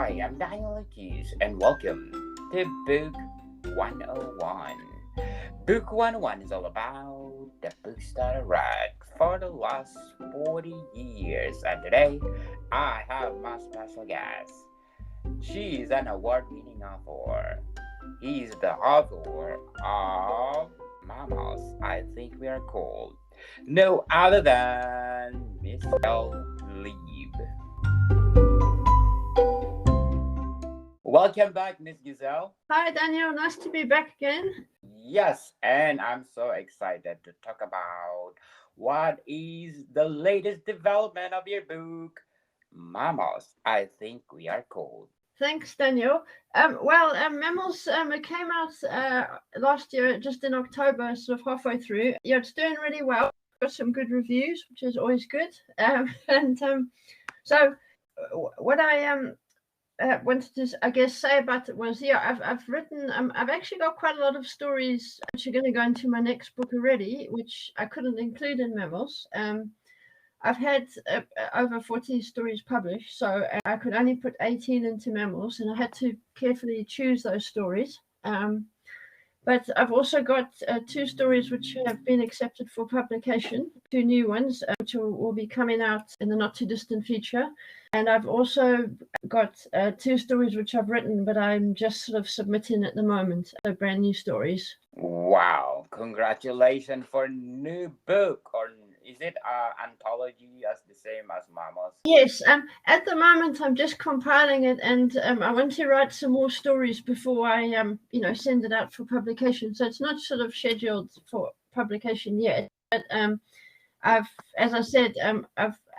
Hi, I'm Daniel Keys, and welcome to Book 101. Book 101 is all about the books that I read for the last 40 years, and today I have my special guest. She is an award winning author. He is the author of Mammals, I think we are called. No other than Miss Leeb. Welcome back, Miss Giselle. Hi, Daniel. Nice to be back again. Yes, and I'm so excited to talk about what is the latest development of your book, Mammals, I think we are called. Thanks, Daniel. Mammals, it came out last year, just in October, sort of halfway through. Yeah, it's doing really well. Got some good reviews, which is always good. And so, what I wanted to, I guess, say about it was, I've written, I've actually got quite a lot of stories which are going to go into my next book already, which I couldn't include in Mammals. I've had over 40 stories published, so I could only put 18 into Mammals, and I had to carefully choose those stories. But I've also got two stories which have been accepted for publication, two new ones, which will be coming out in the not too distant future. And I've also got two stories which I've written, but I'm just sort of submitting at the moment, brand new stories. Wow, congratulations for new book, or is it anthology as the same as Mammals? Yes, at the moment I'm just compiling it, and I want to write some more stories before I send it out for publication. So it's not sort of scheduled for publication yet, but as I said,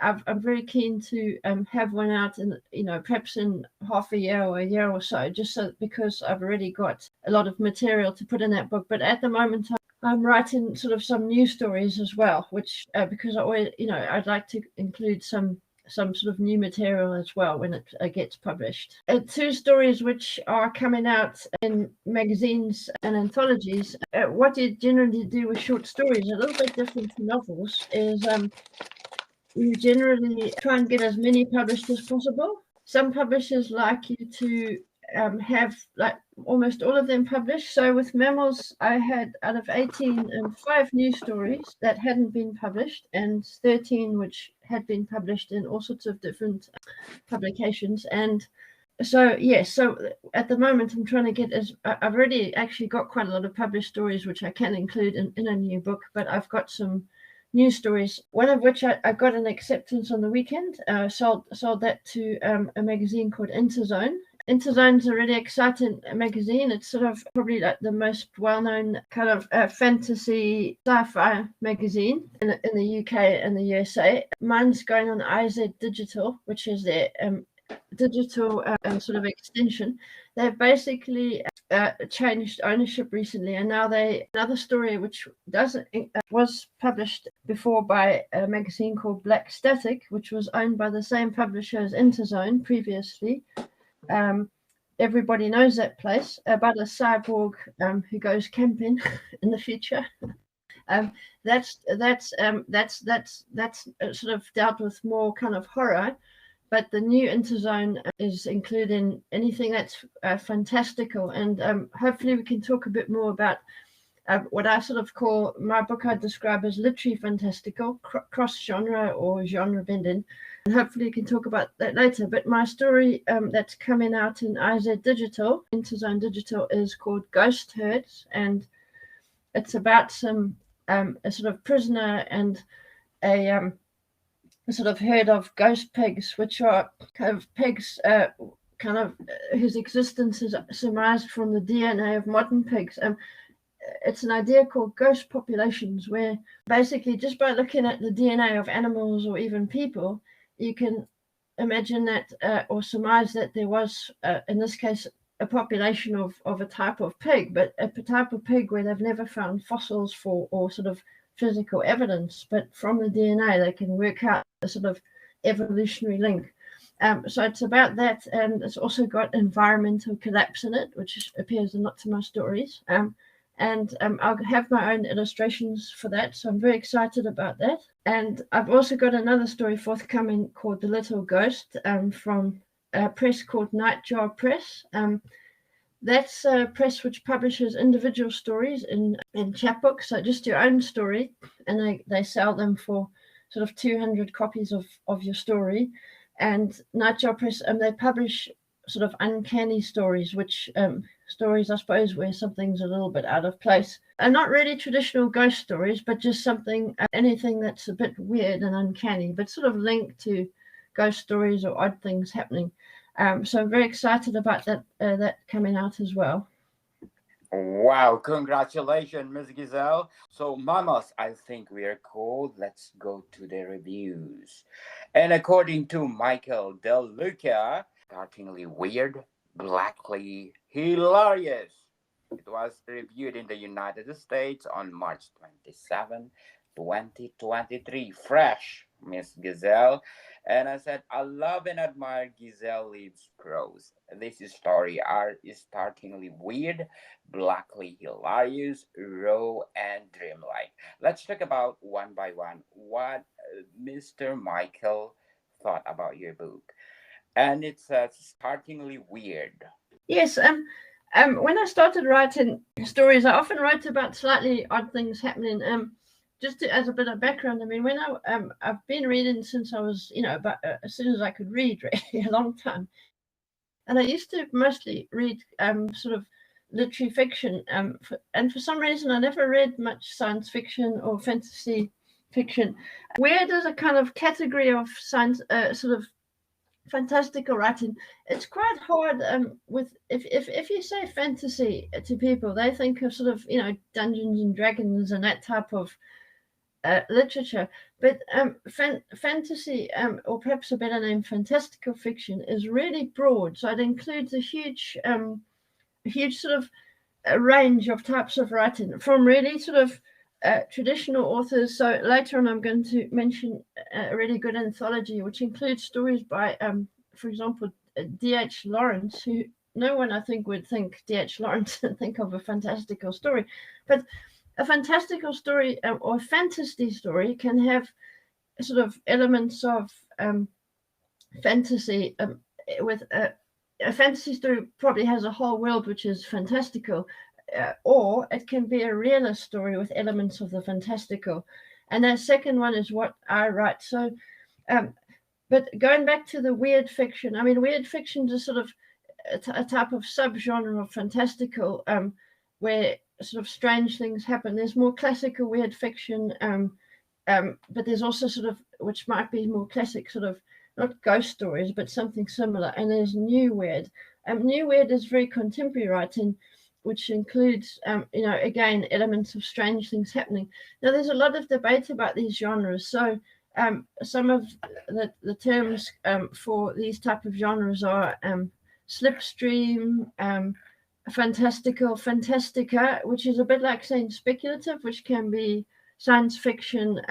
I'm very keen to have one out in perhaps in half a year or a year or so, just so because I've already got a lot of material to put in that book. But at the moment, I'm writing sort of some new stories as well, which because I always I'd like to include some sort of new material as well when it gets published. Two stories which are coming out in magazines and anthologies. What you generally do with short stories, a little bit different to novels, is you generally try and get as many published as possible. Some publishers like you to have like almost all of them published. So with Mammals, I had out of 18 5 new stories that hadn't been published, and 13 which had been published in all sorts of different publications. And so yes, so at the moment I'm trying to get I've already actually got quite a lot of published stories which I can include in a new book, but I've got some new stories, one of which I got an acceptance on the weekend. Sold that to a magazine called Interzone. Interzone's a really exciting magazine. It's sort of probably like the most well-known kind of fantasy sci-fi magazine in the UK and the USA. Mine's going on IZ Digital, which is their digital sort of extension. They've basically changed ownership recently, and now another story which was published before by a magazine called Black Static, which was owned by the same publisher as Interzone previously. Everybody knows that place, about a cyborg who goes camping in the future. That's sort of dealt with more kind of horror. But the new Interzone is including anything that's fantastical, and hopefully we can talk a bit more about what I sort of call my book. I describe as literary fantastical, cross-genre or genre bending, and hopefully we can talk about that later. But my story that's coming out in IZ Digital, Interzone Digital, is called Ghost Herds, and it's about a sort of prisoner and a sort of herd of ghost pigs, which are kind of pigs whose existence is surmised from the DNA of modern pigs. It's an idea called ghost populations, where basically just by looking at the DNA of animals or even people, you can imagine that or surmise that there was, in this case, a population of a type of pig, but a type of pig where they've never found fossils for or sort of physical evidence, but from the DNA they can work out a sort of evolutionary link. So it's about that, and it's also got environmental collapse in it, which appears in lots of my stories. And I'll have my own illustrations for that, so I'm very excited about that. And I've also got another story forthcoming called The Little Ghost, from press called Nightjar Press. That's a press which publishes individual stories in chapbooks, so just your own story, and they sell them for sort of 200 copies of your story. And Nightjar Press, they publish sort of uncanny stories, which stories, I suppose, where something's a little bit out of place. And not really traditional ghost stories, but just something, anything that's a bit weird and uncanny, but sort of linked to ghost stories or odd things happening. So I'm very excited about that coming out as well. Wow, congratulations, Miss Giselle. So, mamas, I think we are cool. Let's go to the reviews. And according to Michael Del Luca, startlingly weird, blackly hilarious. It was reviewed in the United States on March 27, 2023. Fresh, Miss Giselle. And I said, I love and admire Giselle Leeb's prose. This story is startlingly weird, blackly hilarious, raw, and dreamlike. Let's talk about one by one what Mr. Michael thought about your book. And it's startlingly weird. Yes, when I started writing stories, I often wrote about slightly odd things happening. As a bit of background, I mean, when I've been reading since I was, about as soon as I could read, really, a long time, and I used to mostly read sort of literary fiction, and for some reason, I never read much science fiction or fantasy fiction. Where does a kind of category of science, sort of fantastical writing, it's quite hard with if you say fantasy to people, they think of sort of Dungeons and Dragons and that type of literature, but fantasy, or perhaps a better name, fantastical fiction, is really broad, so it includes a huge sort of a range of types of writing, from really sort of traditional authors. So later on, I'm going to mention a really good anthology, which includes stories by, for example, D.H. Lawrence, who no one, I think, would think D.H. Lawrence and think of a fantastical story. But a fantastical story or a fantasy story can have sort of elements of fantasy with a fantasy story probably has a whole world which is fantastical, or it can be a realist story with elements of the fantastical. And that second one is what I write. So, but going back to the weird fiction, I mean, weird fiction is sort of a type of subgenre of fantastical, where sort of strange things happen. There's more classical weird fiction, but there's also sort of, which might be more classic, sort of not ghost stories, but something similar. And there's new weird. New weird is very contemporary writing, which includes, again, elements of strange things happening. Now, there's a lot of debate about these genres. So some of the terms for these type of genres are slipstream, fantastical, fantastica, which is a bit like saying speculative, which can be science fiction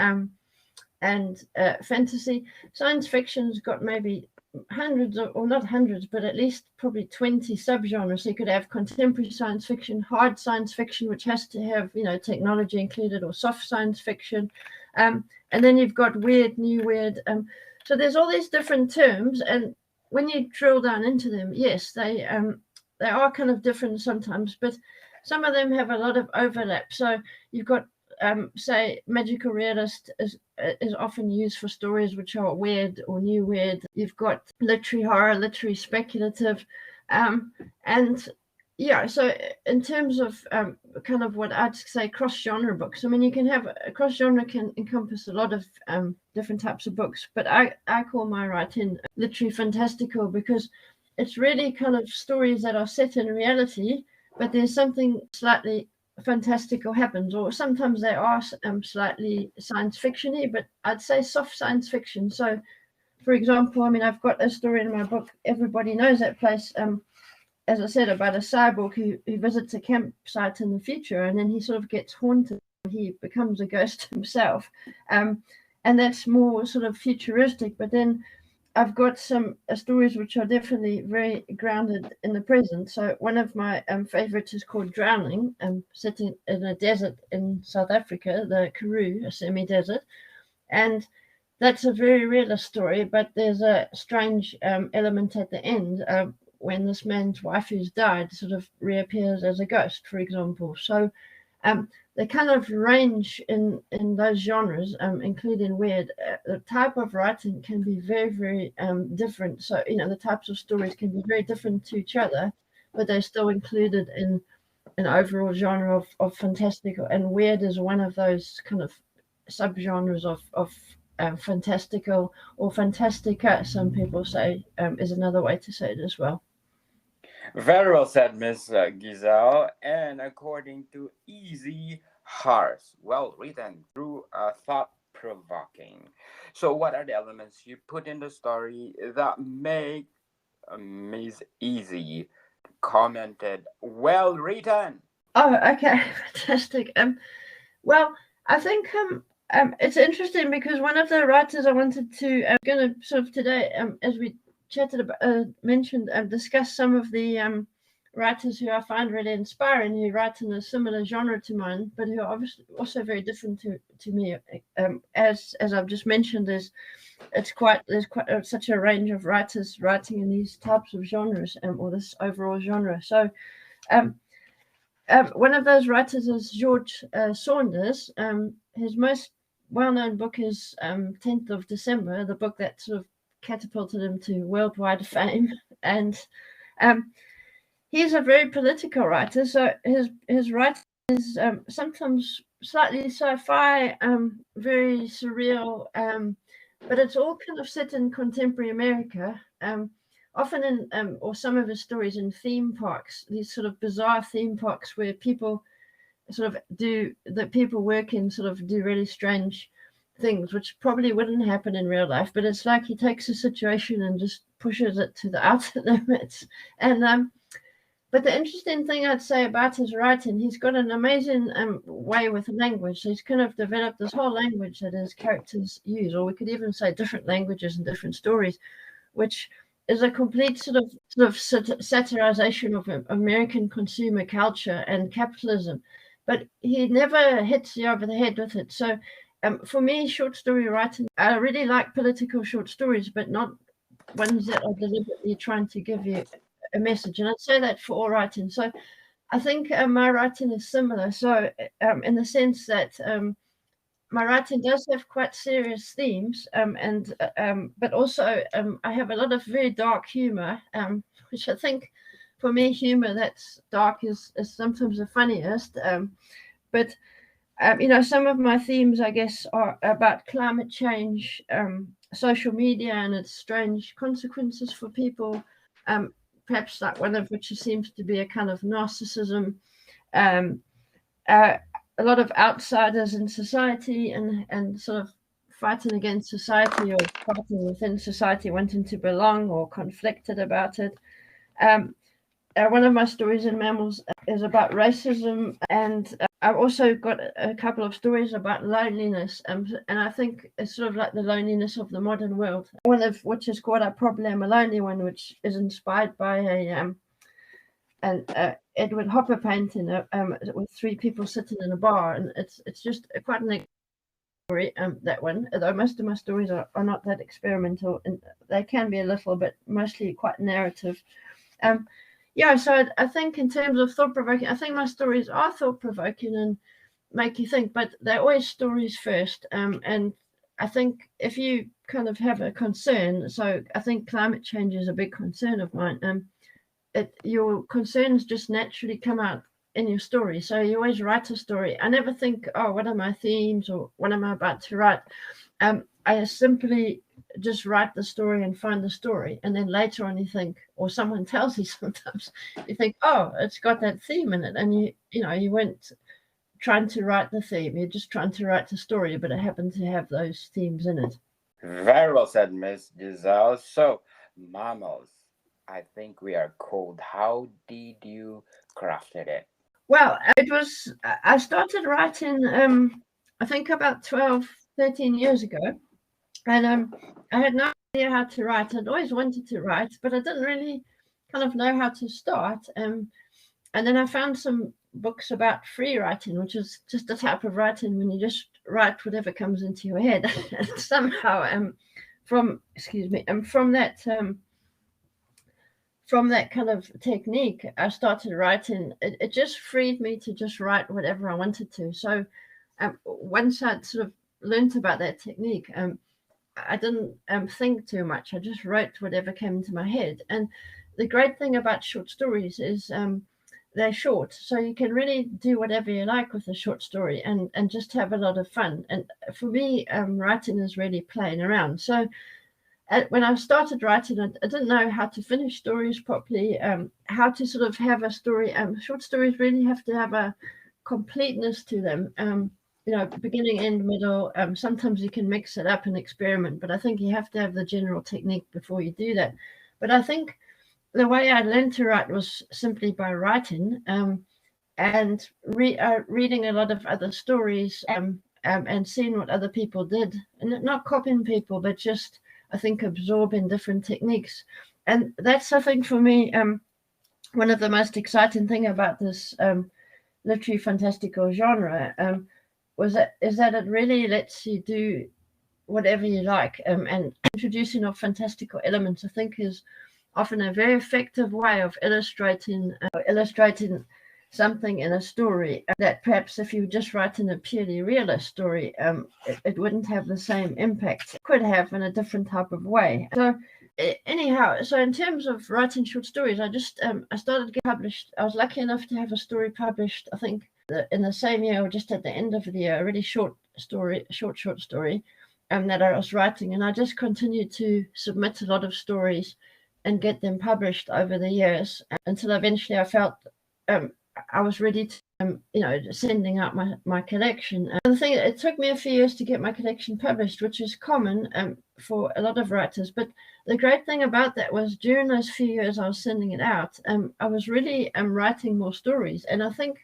and fantasy. Science fiction's got maybe hundreds or not hundreds, but at least probably 20 subgenres. So you could have contemporary science fiction, hard science fiction, which has to have technology included, or soft science fiction, and then you've got weird, new weird. So there's all these different terms, and when you drill down into them, yes, they are kind of different sometimes, but some of them have a lot of overlap. So you've got say magical realist is often used for stories which are weird or new weird. You've got literary horror, literary speculative, and yeah. So in terms of kind of what I'd say cross-genre books, I mean, you can have a cross-genre can encompass a lot of different types of books, but I call my writing literary fantastical because it's really kind of stories that are set in reality, but there's something slightly fantastical happens, or sometimes they are slightly science fiction-y, but I'd say soft science fiction. So, for example, I mean, I've got a story in my book, Everybody Knows That Place, as I said, about a cyborg who visits a campsite in the future, and then he sort of gets haunted. He becomes a ghost himself, and that's more sort of futuristic. But then I've got some stories which are definitely very grounded in the present. So one of my favorites is called Drowning, sitting in a desert in South Africa, the Karoo, a semi-desert. And that's a very realist story, but there's a strange element at the end when this man's wife who's died sort of reappears as a ghost, for example. So they kind of range in those genres, including weird. The type of writing can be very, very different. So, the types of stories can be very different to each other, but they're still included in an overall genre of fantastical. And weird is one of those kind of subgenres of fantastical or fantastica, some people say, is another way to say it as well. Very well said, Miss Giselle. And according to Easy Hearts, well written, through thought provoking. So, what are the elements you put in the story that make Miss Easy commented, well written? Oh, okay, fantastic. Well, I think it's interesting because one of the writers I wanted to going to sort of today, as we chatted about, mentioned, discuss some of the writers who I find really inspiring, who write in a similar genre to mine, but who are obviously also very different to me. As I've just mentioned, there's quite such a range of writers writing in these types of genres, or this overall genre. So. Um, one of those writers is George Saunders. His most well-known book is 10th of December, the book that sort of catapulted him to worldwide fame. And um, he's a very political writer, so his writing is sometimes slightly sci-fi, very surreal, but it's all kind of set in contemporary America. Often in or some of his stories in theme parks, these sort of bizarre theme parks where people people work in sort of do really strange things, which probably wouldn't happen in real life. But it's like he takes a situation and just pushes it to the outer limits. And but the interesting thing I'd say about his writing, he's got an amazing way with language. So he's kind of developed this whole language that his characters use, or we could even say different languages and different stories, which is a complete sort of satirization of American consumer culture and capitalism. But he never hits you over the head with it. So for me, short story writing, I really like political short stories, but not ones that are deliberately trying to give you a message. And I'd say that for all writing. So I think my writing is similar. So in the sense that my writing does have quite serious themes, but also I have a lot of very dark humor, which I think for me, humor that's dark is sometimes the funniest. But some of my themes, I guess, are about climate change, social media, and its strange consequences for people. Um, Perhaps like one of which seems to be a kind of narcissism. Um, a lot of outsiders in society and sort of fighting against society or fighting within society, wanting to belong or conflicted about it. Um, one of my stories in Mammals is about racism, and I've also got a couple of stories about loneliness, and I think it's sort of like the loneliness of the modern world. One of which is called "A Problem, a Lonely One," which is inspired by an Edward Hopper painting with three people sitting in a bar, and it's just quite an story. That one, although most of my stories are not that experimental, and they can be a little, but mostly quite narrative. Yeah, so I think in terms of thought provoking, I think my stories are thought provoking and make you think, but they're always stories first. And I think if you kind of have a concern, so I think climate change is a big concern of mine. Your concerns just naturally come out in your story. So you always write a story. I never think, oh, what are my themes or what am I about to write? I simply just write the story and find the story. And then later on you think, or someone tells you sometimes, you think, oh, it's got that theme in it. And you weren't trying to write the theme. You're just trying to write the story, but it happened to have those themes in it. Very well said, Miss Giselle. So, mammals, I think we are cold. How did you crafted it? Well, I started writing, I think about 12, 13 years ago. And I had no idea how to write. I'd always wanted to write, but I didn't really kind of know how to start. And then I found some books about free writing, which is just a type of writing when you just write whatever comes into your head. And somehow from that kind of technique, I started writing. It just freed me to just write whatever I wanted to. So once I'd sort of learnt about that technique, I didn't think too much. I just wrote whatever came into my head. And the great thing about short stories is they're short, so you can really do whatever you like with a short story and just have a lot of fun. And for me, writing is really playing around. So when I started writing, I didn't know how to finish stories properly, how to sort of have a story. Short stories really have to have a completeness to them. Beginning, end, middle. Sometimes you can mix it up and experiment, but I think you have to have the general technique before you do that. But I think the way I learned to write was simply by writing and reading a lot of other stories and seeing what other people did, and not copying people, but just, I think, absorbing different techniques. And that's, I think, for me, one of the most exciting thing about this literary fantastical genre is that it really lets you do whatever you like, and introducing of fantastical elements, I think, is often a very effective way of illustrating something in a story that perhaps if you were just writing a purely realist story, it wouldn't have the same impact. It could have in a different type of way. So anyhow, so in terms of writing short stories, I just I started to get published. I was lucky enough to have a story published, I think, in the same year or just at the end of the year, a really short story that I was writing. And I just continued to submit a lot of stories and get them published over the years until eventually I felt I was ready to, sending out my collection. And the thing, it took me a few years to get my collection published, which is common for a lot of writers. But the great thing about that was during those few years I was sending it out, I was really writing more stories. And I think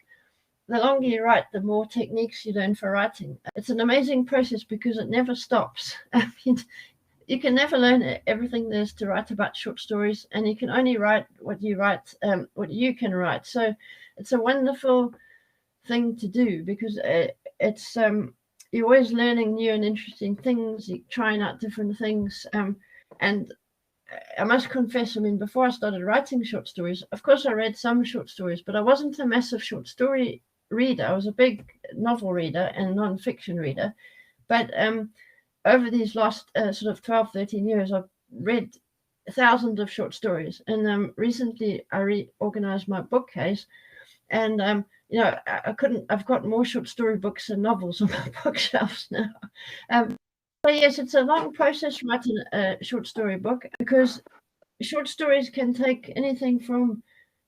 the longer you write, the more techniques you learn for writing. It's an amazing process because it never stops. You can never learn everything there is to write about short stories, and you can only write what you can write. So it's a wonderful thing to do because it's you're always learning new and interesting things. You're trying out different things, and I must confess, before I started writing short stories, of course I read some short stories, but I wasn't a massive short story reader. I was a big novel reader and non-fiction reader, but over these last sort of 12, 13 years, I've read thousands of short stories. And recently I reorganized my bookcase, and I've got more short story books and novels on my bookshelves now. But yes, it's a long process writing a short story book, because short stories can take anything from,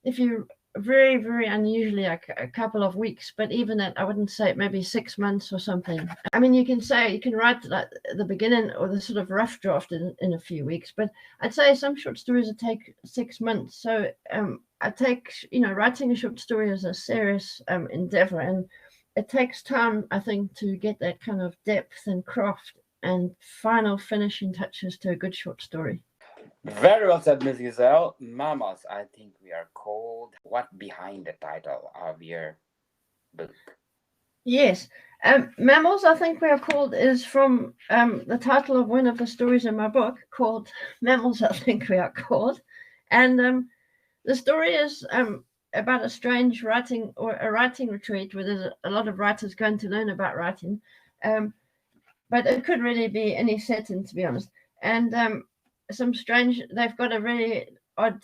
if you very, very unusually, a couple of weeks, but even that, I wouldn't say maybe 6 months or something. You can write like the beginning or the sort of rough draft in a few weeks, but I'd say some short stories would take 6 months. So I take, writing a short story as a serious endeavor, and it takes time, I think, to get that kind of depth and craft and final finishing touches to a good short story. Very well said, Miss Giselle. Mammals, I think we are called. What behind the title of your book? Yes. Mammals, I think we are called, is from the title of one of the stories in my book called Mammals, I think we are called. And the story is about a strange writing retreat where there's a lot of writers going to learn about writing. But it could really be any setting, to be honest. And they've got a really odd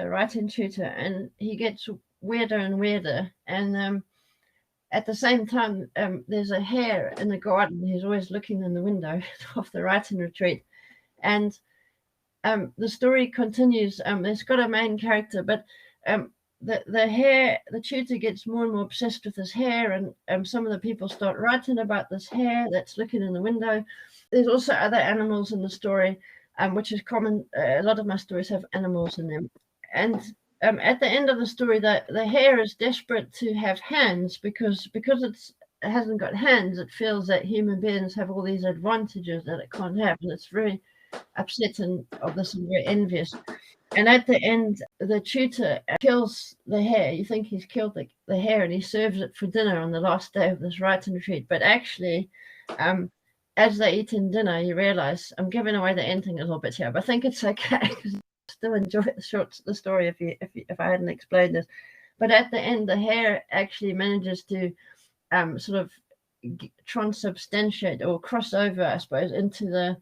writing tutor, and he gets weirder and weirder. And at the same time, there's a hare in the garden who's always looking in the window of the writing retreat. And the story continues. It's got a main character, but the tutor gets more and more obsessed with this hare, and some of the people start writing about this hare that's looking in the window. There's also other animals in the story, which is common. A lot of my stories have animals in them. And at the end of the story, the hare is desperate to have hands because it hasn't got hands. It feels that human beings have all these advantages that it can't have, and it's very upset and obviously very envious. And at the end, the tutor kills the hare. You think he's killed the hare, and he serves it for dinner on the last day of this writing retreat. But actually, Um, as they're eating dinner, you realise I'm giving away the ending a little bit here, but I think it's okay because I still enjoy the story if I hadn't explained this. But at the end, the hare actually manages to sort of transubstantiate or cross over, I suppose, into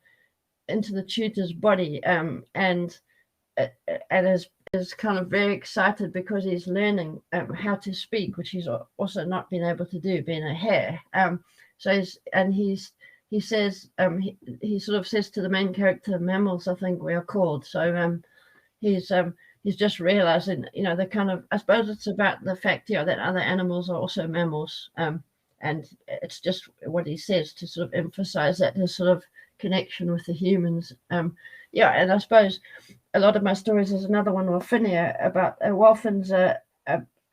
the tutor's body, and is kind of very excited because he's learning how to speak, which he's also not been able to do being a hare. So he says he sort of says to the main character, "Mammals, I think we are called." So he's just realizing, the kind of, I suppose it's about the fact, that other animals are also mammals. And it's just what he says to sort of emphasize that his sort of connection with the humans. And I suppose a lot of my stories is another one with Finnear about a dolphin's a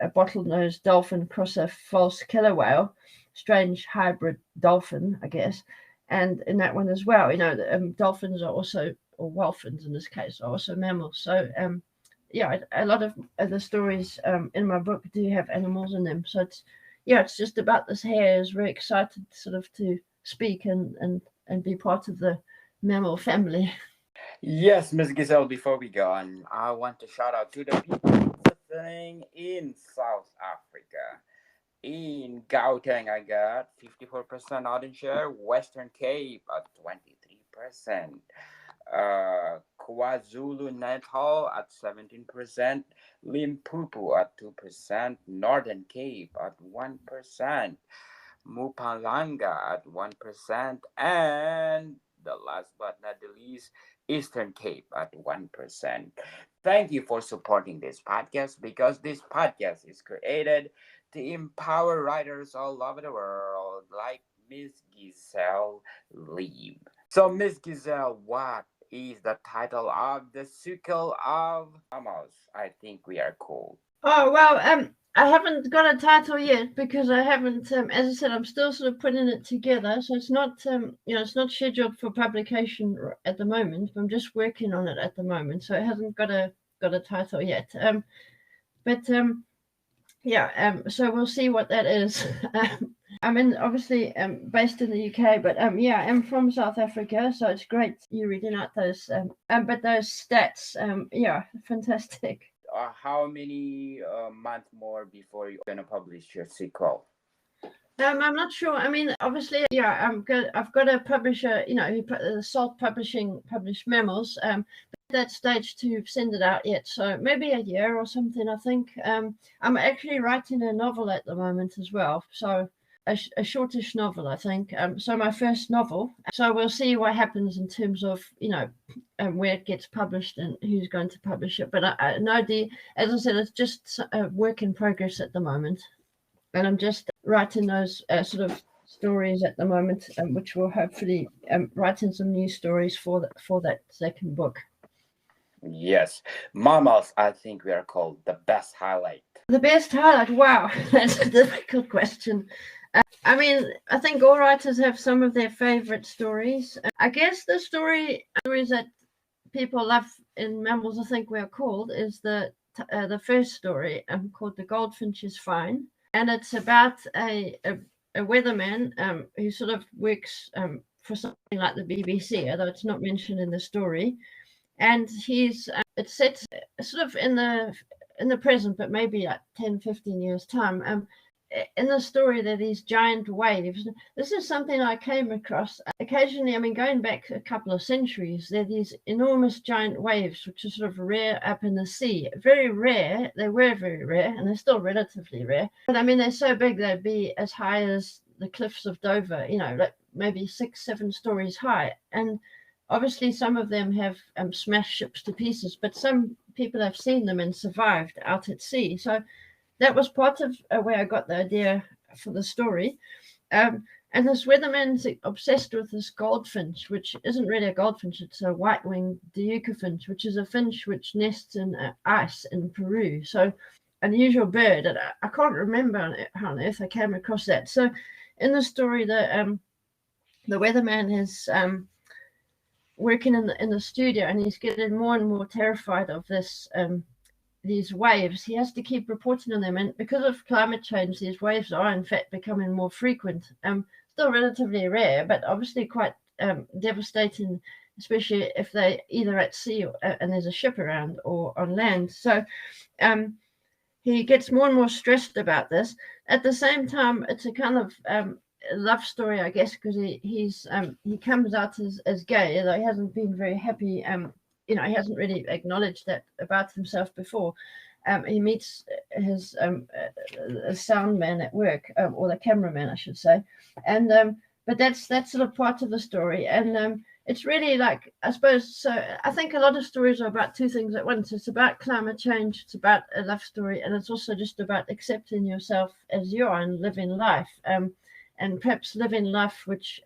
bottlenose dolphin cross a false killer whale, strange hybrid dolphin, I guess. And in that one as well, dolphins are also, or dolphins in this case, are also mammals. So a lot of the stories in my book do have animals in them. So it's just about this hare is very excited sort of to speak and be part of the mammal family. Yes, Miss Giselle, before we go on, I want to shout out to the people listening in South Africa. In Gauteng, I got 54% audience share. Western Cape at 23%. KwaZulu Natal at 17%. Limpopo at 2%. Northern Cape at 1%. Mupalanga at 1%. And the last but not the least, Eastern Cape at 1%. Thank you for supporting this podcast because this podcast is created to empower writers all over the world like Miss Giselle Leeb. So, Miss Giselle, what is the title of the sequel of Mammals? I think we are cool. Oh well, I haven't got a title yet because I haven't. As I said, I'm still sort of putting it together, so it's not, it's not scheduled for publication at the moment. I'm just working on it at the moment, so it hasn't got a title yet. But so we'll see what that is. I'm obviously based in the UK, but I'm from South Africa, so it's great you reading out those but those stats. Fantastic. How many months more before you're gonna publish your sequel? I'm not sure. I mean, obviously, I've got a publisher, who Salt Publishing published Mammals. But at that stage to send it out yet, so maybe a year or something. I think. I'm actually writing a novel at the moment as well, so a shortish novel, I think. So my first novel. So we'll see what happens in terms of where it gets published and who's going to publish it. But I know as I said, it's just a work in progress at the moment. And I'm just writing those sort of stories at the moment, which will hopefully writing some new stories for that second book. Yes, Mammals, I think we are called the best highlight. The best highlight? Wow, that's a difficult question. I mean, I think all writers have some of their favorite stories. I guess the stories that people love in Mammals, I think we're called, is the first story called The Goldfinch is Fine. And it's about a weatherman who sort of works for something like the BBC, although it's not mentioned in the story. And it's set sort of in the present, but maybe like 10, 15 years time. In the story, there are these giant waves. This is something I came across occasionally. I mean, going back a couple of centuries, there are these enormous giant waves, which are sort of rare up in the sea. Very rare. They were very rare, and they're still relatively rare. But I mean, they're so big they'd be as high as the cliffs of Dover. Like maybe 6, 7 stories high. And obviously, some of them have smashed ships to pieces, but some people have seen them and survived out at sea. So that was part of where I got the idea for the story. And this weatherman's obsessed with this goldfinch, which isn't really a goldfinch, it's a white-winged Diuca finch, which is a finch which nests in ice in Peru. So unusual bird. And I can't remember how on earth I came across that. So in the story, the weatherman is working in the studio, and he's getting more and more terrified of these waves. He has to keep reporting on them, and because of climate change, these waves are in fact becoming more frequent. still relatively rare, but obviously quite devastating, especially if they either at sea and there's a ship around, or on land. So he gets more and more stressed about this. At the same time, it's a kind of love story, I guess, because he comes out as gay, although he hasn't been very happy. He hasn't really acknowledged that about himself before. He meets his sound man at work, or the cameraman, I should say, and but that's sort of part of the story, and it's really like, I suppose, so I think a lot of stories are about two things at once. It's about climate change, it's about a love story, and it's also just about accepting yourself as you are and living life, and perhaps living life which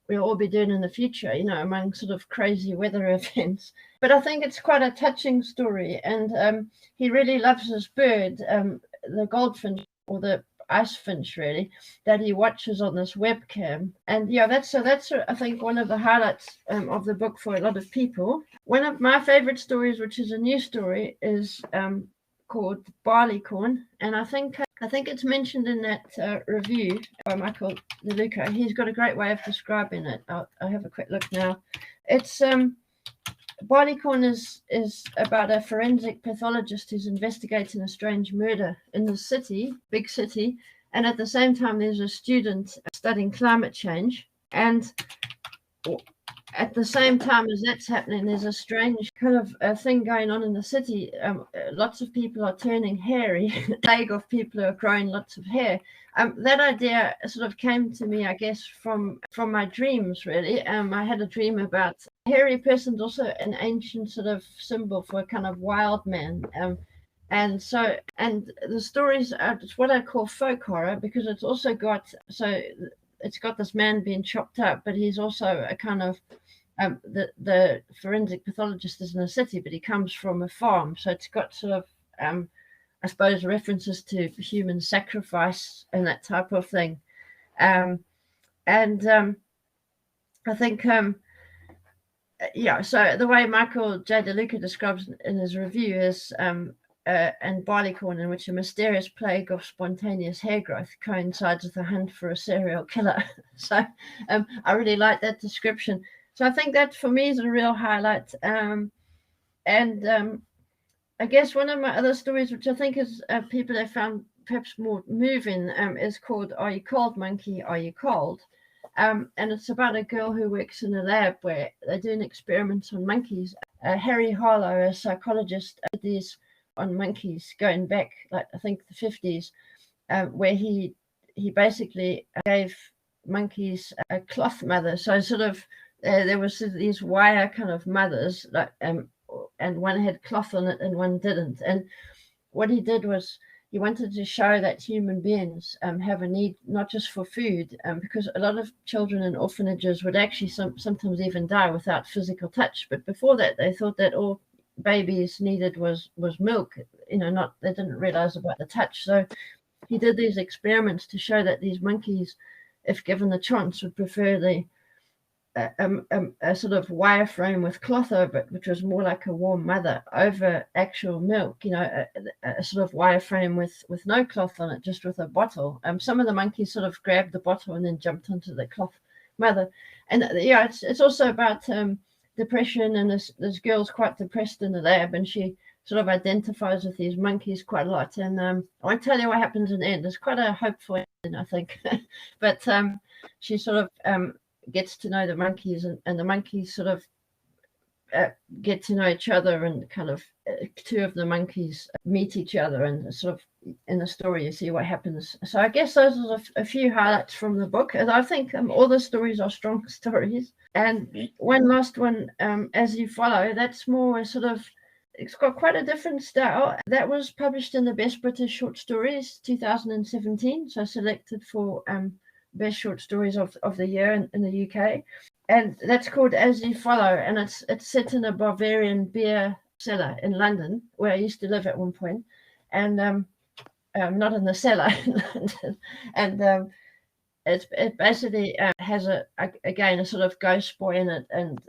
we'll all be doing in the future, among sort of crazy weather events. But I think it's quite a touching story, and he really loves his bird, the goldfinch, or the ice finch, really, that he watches on this webcam. And that's I think one of the highlights of the book for a lot of people. One of my favorite stories, which is a new story, is called Barleycorn, and I think it's mentioned in that review by Michael DeLuca. He's got a great way of describing it. I'll have a quick look now. It's Barleycorn is about a forensic pathologist who's investigating a strange murder in the big city, and at the same time there's a student studying climate change, and at the same time as that's happening, there's a strange kind of thing going on in the city. Lots of people are turning hairy. A plague of people who are growing lots of hair. That idea sort of came to me, I guess, from my dreams, really. I had a dream about a hairy person, also an ancient sort of symbol for a kind of wild man. And the stories are what I call folk horror, because it's also got this man being chopped up, but he's also a kind of the forensic pathologist is in a city, but he comes from a farm, so it's got sort of I suppose references to human sacrifice and that type of thing, and I think so the way Michael J. DeLuca describes in his review is and Barleycorn, in which a mysterious plague of spontaneous hair growth coincides with a hunt for a serial killer. So I really like that description. So I think that for me is a real highlight. And I guess one of my other stories, which I think is people have found perhaps more moving, is called "Are You Cold, Monkey? Are You Cold?" And it's about a girl who works in a lab where they're doing experiments on monkeys. Harry Harlow, a psychologist, did these on monkeys going back, like I think the 50s, where he basically gave monkeys a cloth mother. So sort of there was these wire kind of mothers, like and one had cloth on it and one didn't. And what he did was he wanted to show that human beings have a need not just for food, because a lot of children in orphanages would actually sometimes even die without physical touch. But before that, they thought that all babies needed was milk, they didn't realize about the touch. So he did these experiments to show that these monkeys, if given the chance, would prefer the a sort of wire frame with cloth over it, which was more like a warm mother, over actual milk, a sort of wire frame with no cloth on it, just with a bottle. Some of the monkeys sort of grabbed the bottle and then jumped onto the cloth mother. And it's also about depression, and this girl's quite depressed in the lab, and she sort of identifies with these monkeys quite a lot. And I won't tell you what happens in the end. It's quite a hopeful ending, I think. But she sort of gets to know the monkeys, and the monkeys sort of get to know each other, and kind of two of the monkeys meet each other, and sort of in the story you see what happens. So I guess those are a few highlights from the book, and I think all the stories are strong stories. And one last one, As You Follow, that's more sort of, it's got quite a different style. That was published in the Best British Short Stories 2017, so selected for Best Short Stories of the Year in the UK. And that's called As You Follow, and it's set in a Bavarian beer cellar in London, where I used to live at one point, and not in the cellar in London. And it basically has a sort of ghost boy in it, and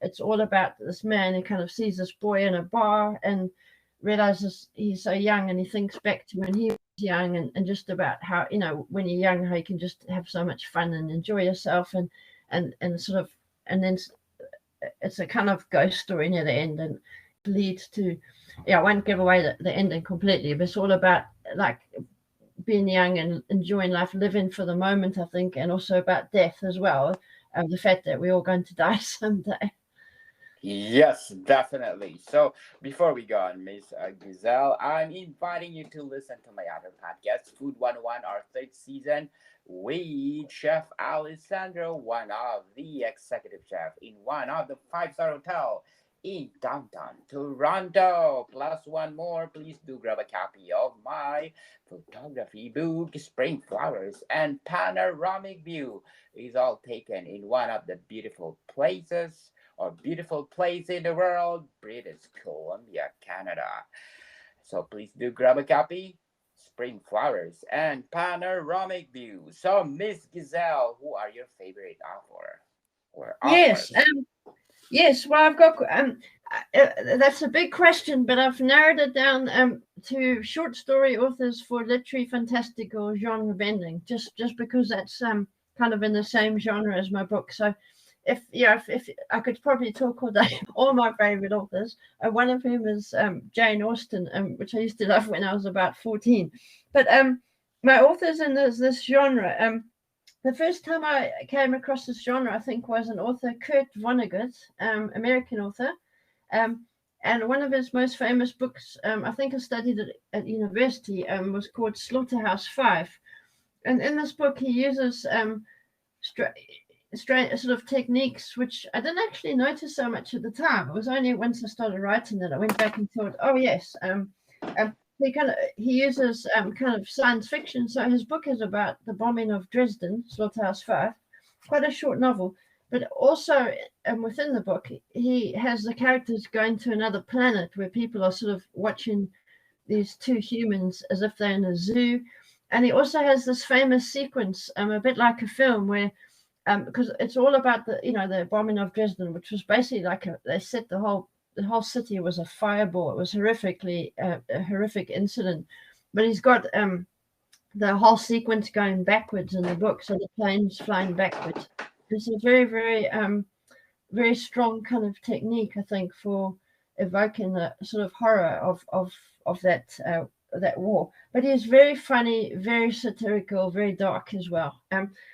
it's all about this man who kind of sees this boy in a bar, and realizes he's so young, and he thinks back to when he was young, and just about how, when you're young, how you can just have so much fun and enjoy yourself, and sort of, and then it's a kind of ghost story near the end, and leads to, I won't give away the ending completely, but it's all about like being young and enjoying life, living for the moment, I think, and also about death as well, the fact that we're all going to die someday. Yes, definitely. So before we go on, Miss Giselle, I'm inviting you to listen to my other podcast, Food 101, our third season, with Chef Alessandro, one of the executive chef in one of the five-star hotel in downtown Toronto. Plus one more, please do grab a copy of my photography book, Spring Flowers and Panoramic View. Is all taken in one of the beautiful place in the world, British Columbia, Canada. So please do grab a copy. Spring Flowers and Panoramic View. So, Miss Giselle, who are your favorite author or Yes, authors? yes. Well, I've got that's a big question, but I've narrowed it down to short story authors for literary fantastical genre bending, just because that's kind of in the same genre as my book. So if I could probably talk all day, all my favorite authors. One of whom is Jane Austen, which I used to love when I was about 14. But my authors in this genre. The first time I came across this genre, I think, was an author, Kurt Vonnegut, American author. Um, and one of his most famous books, I think I studied it at university, was called Slaughterhouse-Five. And in this book, he uses sort of techniques which I didn't actually notice so much at the time. It was only once I started writing that I went back and thought, oh yes, he uses kind of science fiction. So his book is about the bombing of Dresden, Slaughterhouse-Five, quite a short novel. But also, within the book, he has the characters going to another planet where people are sort of watching these two humans as if they're in a zoo. And he also has this famous sequence, a bit like a film, where because it's all about the bombing of Dresden, which was basically like they set the whole city was a fireball. It was horrifically a horrific incident, but he's got the whole sequence going backwards in the book, so the planes flying backwards. It's a very very strong kind of technique, I think, for evoking the sort of horror of that war. But he's very funny, very satirical, very dark as well.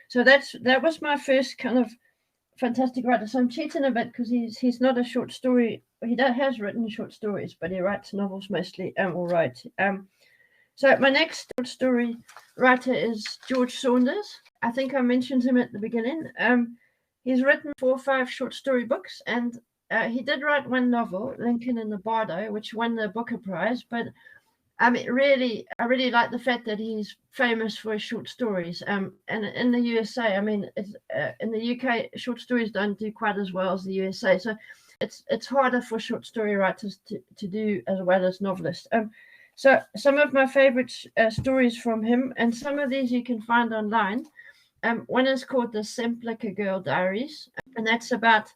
So that was my first kind of fantastic writer. So I'm cheating a bit because he's not a short story. He has written short stories, but he writes novels mostly. Or write. So my next short story writer is George Saunders. I think I mentioned him at the beginning. He's written 4 or 5 short story books, and he did write one novel, Lincoln in the Bardo, which won the Booker Prize. But I mean, I really like the fact that he's famous for his short stories. And in the USA, I mean, in the UK, short stories don't do quite as well as the USA. So it's harder for short story writers to do as well as novelists. So some of my favorite stories from him, and some of these you can find online. One is called The Semplica Girl Diaries, and that's about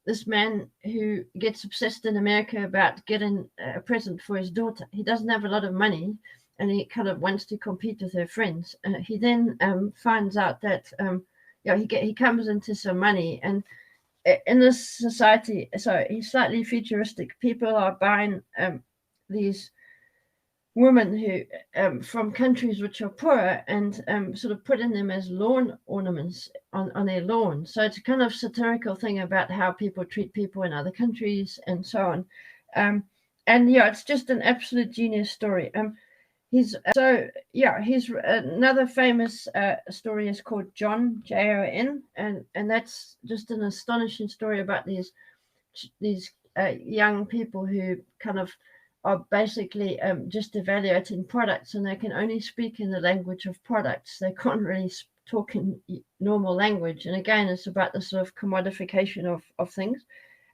this man who gets obsessed in America about getting a present for his daughter. He doesn't have a lot of money, and he kind of wants to compete with her friends. He then finds out that he comes into some money, and in this society, so he's slightly futuristic. People are buying these women who from countries which are poorer, and sort of putting them as lawn ornaments on their lawn. So it's a kind of satirical thing about how people treat people in other countries and so on. And it's just an absolute genius story. He's another famous story is called John, Jon, and that's just an astonishing story about these young people who kind of are basically just evaluating products, and they can only speak in the language of products. They can't really talk in normal language. And again, it's about the sort of commodification of things.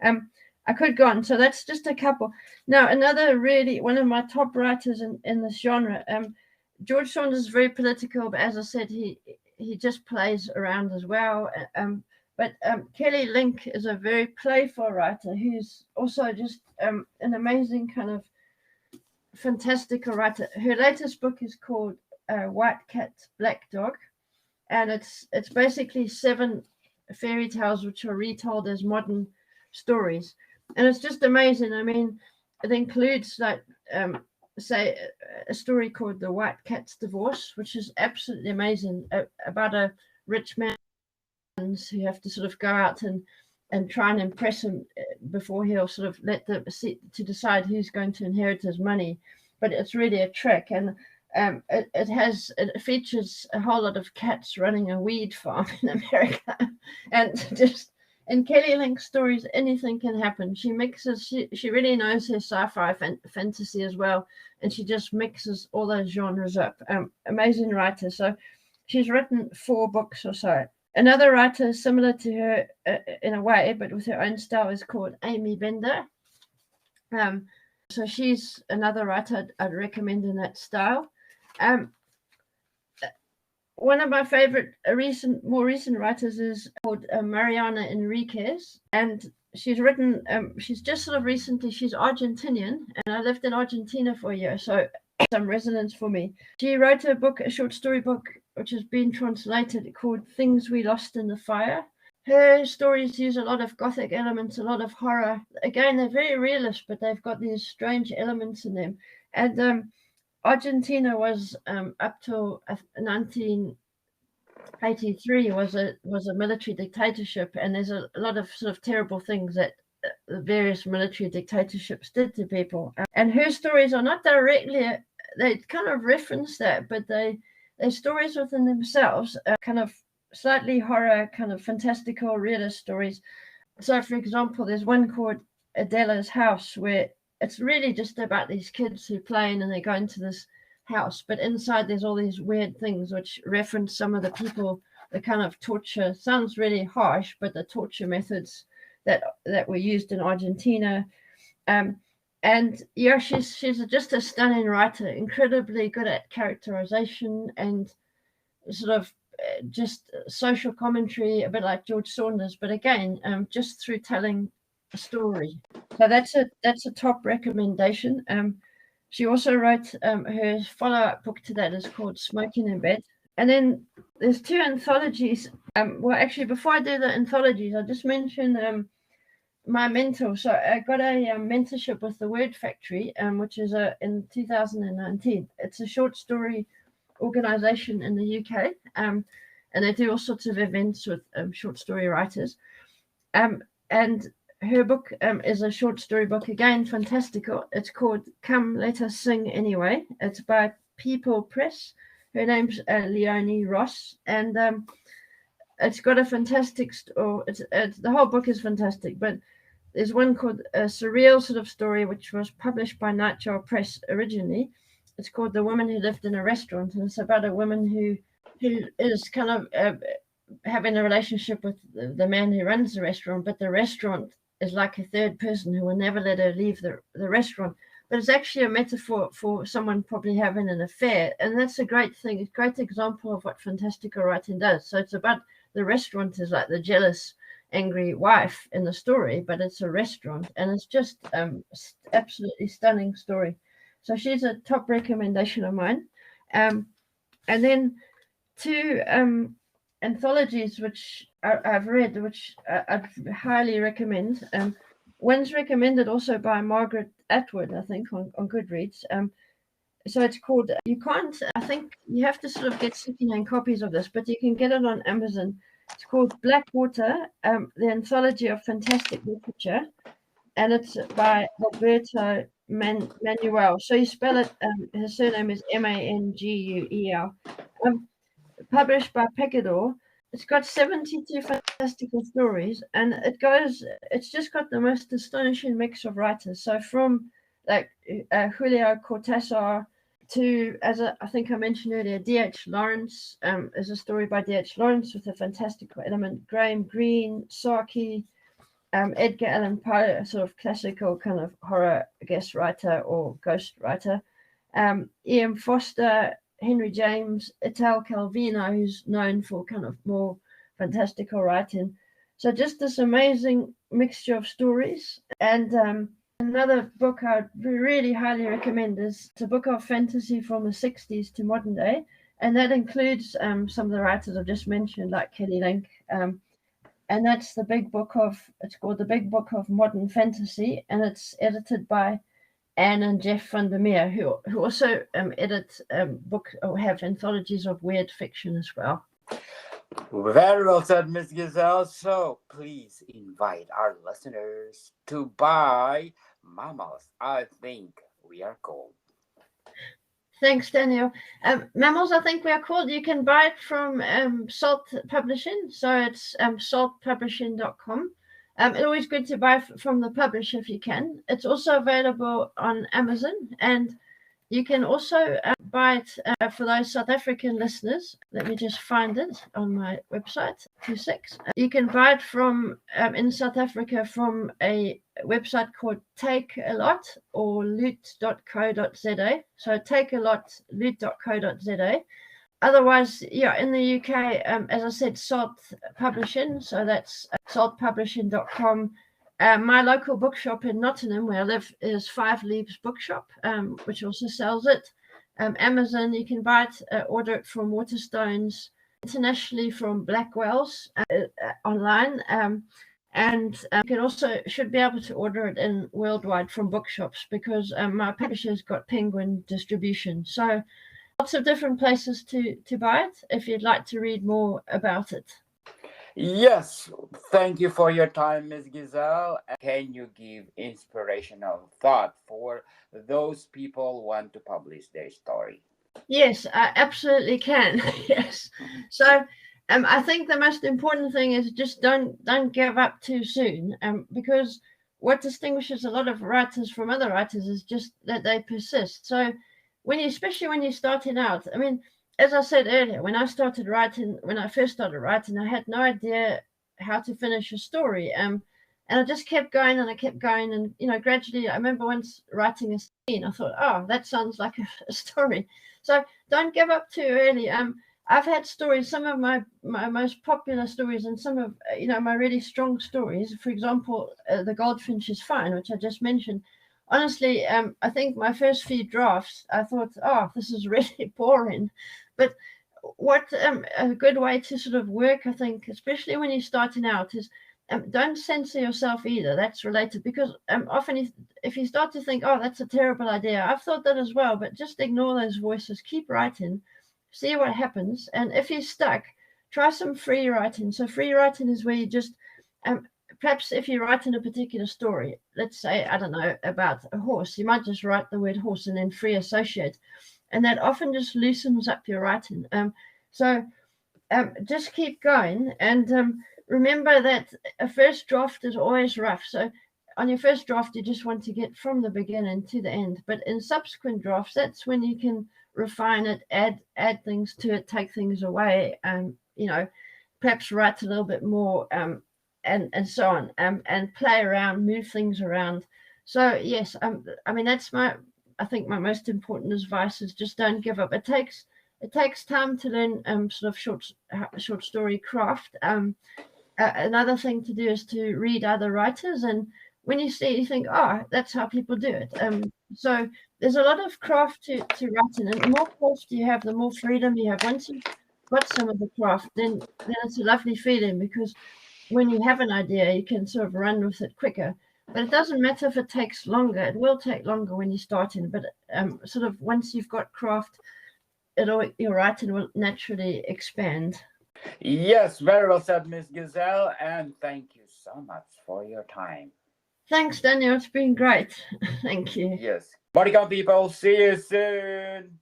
I could go on. So that's just a couple. Now, one of my top writers in this genre, George Saunders is very political, but as I said, he just plays around as well. But Kelly Link is a very playful writer who's also just an amazing kind of fantastical writer. Her latest book is called White Cat, Black Dog, and it's basically 7 fairy tales which are retold as modern stories, and it's just amazing. I mean, it includes like say a story called The White Cat's Divorce, which is absolutely amazing, about a rich man who have to sort of go out and try and impress him before he'll sort of let the to decide who's going to inherit his money. But it's really a trick, and it features a whole lot of cats running a weed farm in America, and just in Kelly Link's stories, anything can happen. She mixes, she really knows her sci-fi fantasy as well, and she just mixes all those genres up. Amazing writer. So she's written 4 books or so. Another writer similar to her in a way, but with her own style, is called Amy Bender. So she's another writer I'd recommend in that style. One of my favorite more recent writers is called Mariana Enriquez, and she's written. She's just sort of recently. She's Argentinian, and I lived in Argentina for a year, so some resonance for me. She wrote a short story book, which has been translated, called Things We Lost in the Fire. Her stories use a lot of gothic elements, a lot of horror. Again, they're very realist, but they've got these strange elements in them. And Argentina was up till 1983 was a military dictatorship, and there's a lot of sort of terrible things that the various military dictatorships did to people. And her stories are not directly, they kind of reference that, but they're stories within themselves, kind of slightly horror, kind of fantastical, realist stories. So, for example, there's one called Adela's House, where it's really just about these kids who play and they go into this house, but inside there's all these weird things which reference some of the people, the kind of torture. Sounds really harsh, but the torture methods that were used in Argentina. And yeah, she's just a stunning writer, incredibly good at characterization and sort of just social commentary, a bit like George Saunders, but again, just through telling a story. So that's a top recommendation. She also wrote her follow-up book to that is called Smoking in Bed. And then there's 2 anthologies. Well, actually, before I do the anthologies, I'll just mention my mentor. So I got a mentorship with the Word Factory, which is in 2019. It's a short story organization in the UK, and they do all sorts of events with short story writers. And her book is a short story book, again, fantastical. It's called Come Let Us Sing Anyway. It's by People Press. Her name's Leonie Ross, and it's got a fantastic the whole book is fantastic, but there's one called A Surreal Sort of Story, which was published by Nightjar Press originally. It's called The Woman Who Lived in a Restaurant, and it's about a woman who is kind of having a relationship with the man who runs the restaurant, but the restaurant is like a third person who will never let her leave the restaurant. But it's actually a metaphor for someone probably having an affair, and that's a great thing. It's a great example of what fantastical writing does. So it's about the restaurant is like the jealous, angry wife in the story, but it's a restaurant, and it's just absolutely stunning story. So she's a top recommendation of mine. And then 2 anthologies which I've read, which I'd highly recommend. One's recommended also by Margaret Atwood, I think, on Goodreads. So it's called, I think you have to sort of get secondhand copies of this, but you can get it on Amazon. It's called Blackwater, the Anthology of Fantastic Literature, and it's by Alberto Manuel. So you spell it, his surname is Manguel. Published by Picador. It's got 72 fantastical stories, and it's just got the most astonishing mix of writers. So from like Julio Cortázar to, I think I mentioned earlier, D.H. Lawrence. Is a story by D.H. Lawrence with a fantastical element. Graham Greene, Saki, Edgar Allan Poe, a sort of classical kind of horror, I guess, writer or ghost writer. E.M. Foster, Henry James, Ital Calvino, who's known for kind of more fantastical writing. So just this amazing mixture of stories. And another book I'd really highly recommend is it's a book of fantasy from the 60s to modern day, and that includes some of the writers I've just mentioned, like Kelly Link. And that's it's called The Big Book of Modern Fantasy, and it's edited by Anne and Jeff van der Meer, who also edit books or have anthologies of weird fiction as well. Very well said, Miss Giselle. So please invite our listeners to buy Mammals. I think we are called. Thanks, Daniel. Mammals, I think we are called. You can buy it from Salt Publishing, so it's saltpublishing.com. It's always good to buy from the publisher if you can. It's also available on Amazon, and you can also buy it for those South African listeners. Let me just find it on my website, 26. You can buy it from in South Africa from a website called Take a Lot or loot.co.za. So Take a Lot, loot.co.za. Otherwise, yeah, in the UK, as I said, Salt Publishing. So that's saltpublishing.com. My local bookshop in Nottingham, where I live, is 5 Leeb's Bookshop, which also sells it. Amazon, you can buy it, order it from Waterstones, internationally from Blackwell's online. And you can also should be able to order it in worldwide from bookshops because my publisher's got Penguin distribution. So lots of different places to buy it if you'd like to read more about it. Yes, thank you for your time, Ms. Giselle. Can you give inspirational thought for those people who want to publish their story? Yes, I absolutely can. Yes. So I think the most important thing is just don't give up too soon, because what distinguishes a lot of writers from other writers is just that they persist. So especially when you're starting out, I mean, as I said earlier, when I first started writing, I had no idea how to finish a story. And I just kept going and I kept going. And, gradually, I remember once writing a scene, I thought, oh, that sounds like a story. So don't give up too early. I've had stories, some of my most popular stories and some of, my really strong stories. For example, The Goldfinch is Fine, which I just mentioned. Honestly, I think my first few drafts, I thought, oh, this is really boring. But what a good way to sort of work, I think, especially when you're starting out, is don't censor yourself either. That's related because often if you start to think, oh, that's a terrible idea, I've thought that as well, but just ignore those voices, keep writing, see what happens. And if you're stuck, try some free writing. So free writing is where you just perhaps if you're writing a particular story, let's say, I don't know, about a horse, you might just write the word horse and then free associate. And that often just loosens up your writing. So just keep going. And remember that a first draft is always rough. So on your first draft, you just want to get from the beginning to the end. But in subsequent drafts, that's when you can refine it, add things to it, take things away, perhaps write a little bit more, and so on, and play around, move things around. So yes, I mean that's I think my most important advice is just don't give up. It takes time to learn sort of short story craft. Another thing to do is to read other writers, and when you see it, you think, oh, that's how people do it. So there's a lot of craft to writing, and the more craft you have, the more freedom you have. Once you've got some of the craft, then it's a lovely feeling because when you have an idea, you can sort of run with it quicker. But it doesn't matter if it takes longer. It will take longer when you're starting, but sort of once you've got craft, your writing will naturally expand. Yes, very well said, Miss Giselle, and thank you so much for your time. Thanks, Daniel. It's been great. Thank you. Yes. Bodycount people, see you soon.